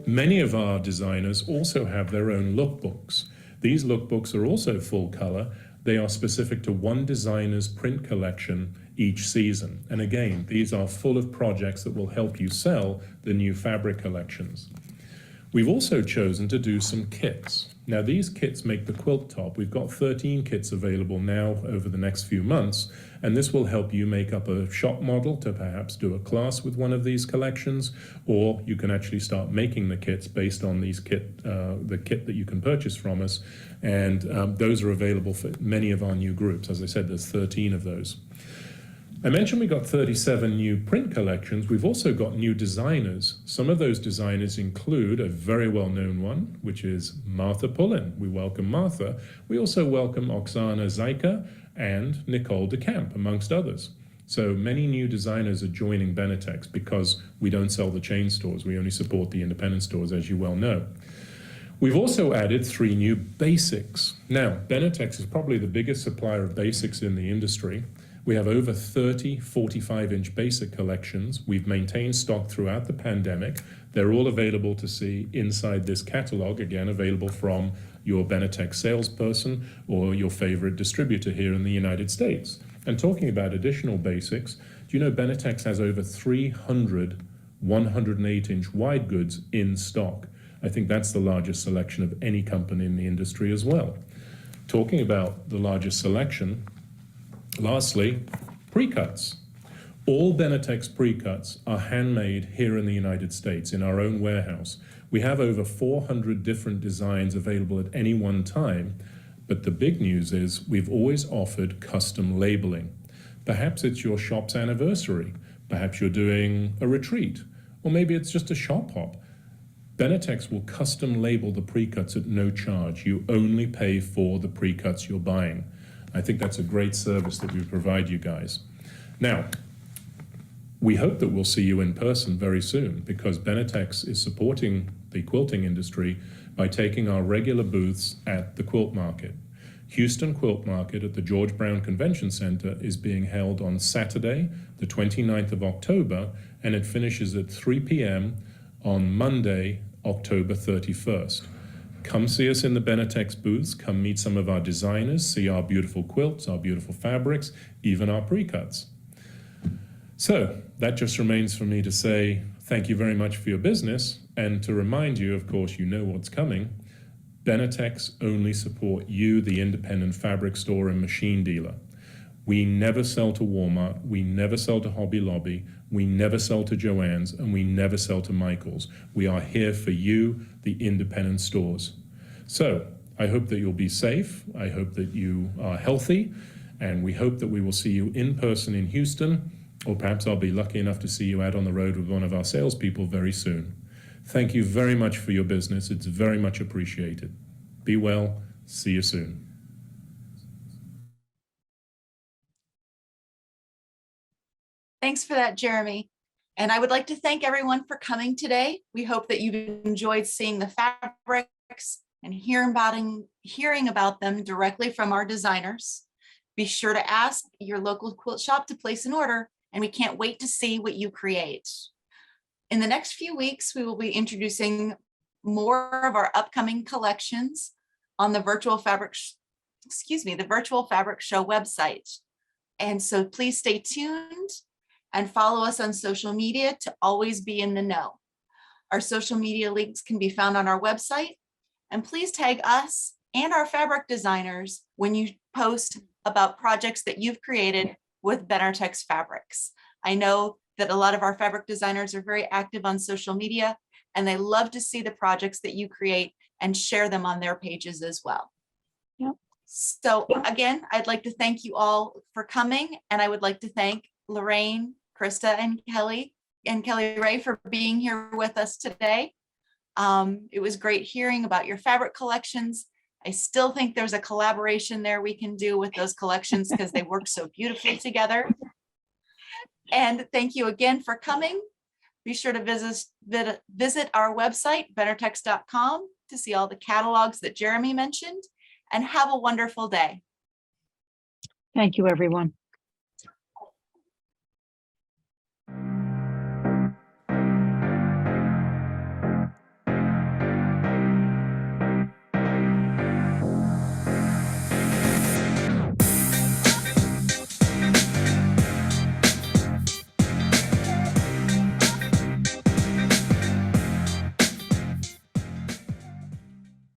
Many of our designers also have their own lookbooks. These lookbooks are also full color. They are specific to one designer's print collection each season. And again, these are full of projects that will help you sell the new fabric collections. We've also chosen to do some kits. Now these kits make the quilt top. We've got 13 kits available now over the next few months, and this will help you make up a shop model to perhaps do a class with one of these collections, or you can actually start making the kits based on these the kit that you can purchase from us, and those are available for many of our new groups. As I said, there's 13 of those. I mentioned we got 37 new print collections. We've also got new designers. Some of those designers include a very well-known one, which is Martha Pullen. We welcome Martha. We also welcome Oksana Zaika and Nicole DeCamp, amongst others. So many new designers are joining Benetex because we don't sell the chain stores. We only support the independent stores, as you well know. We've also added 3 new basics. Now, Benetex is probably the biggest supplier of basics in the industry. We have over 30 45-inch basic collections. We've maintained stock throughout the pandemic. They're all available to see inside this catalog, again, available from your Benetex salesperson or your favorite distributor here in the United States. And talking about additional basics, do you know Benetex has over 300 108-inch wide goods in stock? I think that's the largest selection of any company in the industry as well. Talking about the largest selection, lastly, pre-cuts. All Benetex pre-cuts are handmade here in the United States in our own warehouse. We have over 400 different designs available at any one time, but the big news is we've always offered custom labeling. Perhaps it's your shop's anniversary, perhaps you're doing a retreat, or maybe it's just a shop hop. Benetex will custom label the pre-cuts at no charge. You only pay for the pre-cuts you're buying. I think that's a great service that we provide you guys. Now, we hope that we'll see you in person very soon because Benetex is supporting the quilting industry by taking our regular booths at the Quilt Market. Houston Quilt Market at the George Brown Convention Center is being held on Saturday, the 29th of October, and it finishes at 3 p.m. on Monday, October 31st. Come see us in the Benetex booths, come meet some of our designers, see our beautiful quilts, our beautiful fabrics, even our pre-cuts. So that just remains for me to say thank you very much for your business, and to remind you, of course, you know what's coming. Benetex only support you, the independent fabric store and machine dealer. We never sell to Walmart, we never sell to Hobby Lobby, we never sell to Joann's, and we never sell to Michael's. We are here for you, the independent stores. So I hope that you'll be safe, I hope that you are healthy, and we hope that we will see you in person in Houston, or perhaps I'll be lucky enough to see you out on the road with one of our salespeople very soon. Thank you very much for your business, it's very much appreciated. Be well, see you soon. Thanks for that, Jeremy. And I would like to thank everyone for coming today. We hope that you've enjoyed seeing the fabrics and hearing about them directly from our designers. Be sure to ask your local quilt shop to place an order, and we can't wait to see what you create. In the next few weeks, we will be introducing more of our upcoming collections on the Virtual Fabric Show website. And so please stay tuned and follow us on social media to always be in the know. Our social media links can be found on our website, and please tag us and our fabric designers when you post about projects that you've created with Benetex fabrics. I know that a lot of our fabric designers are very active on social media, and they love to see the projects that you create and share them on their pages as well. Yep. So again, I'd like to thank you all for coming, and I would like to thank Lorraine, Christa, and Kelly Ray for being here with us today. It was great hearing about your fabric collections. I still think there's a collaboration there we can do with those collections because they work so beautifully together. And thank you again for coming. Be sure to visit our website, bennertex.com, to see all the catalogs that Jeremy mentioned, and have a wonderful day. Thank you, everyone.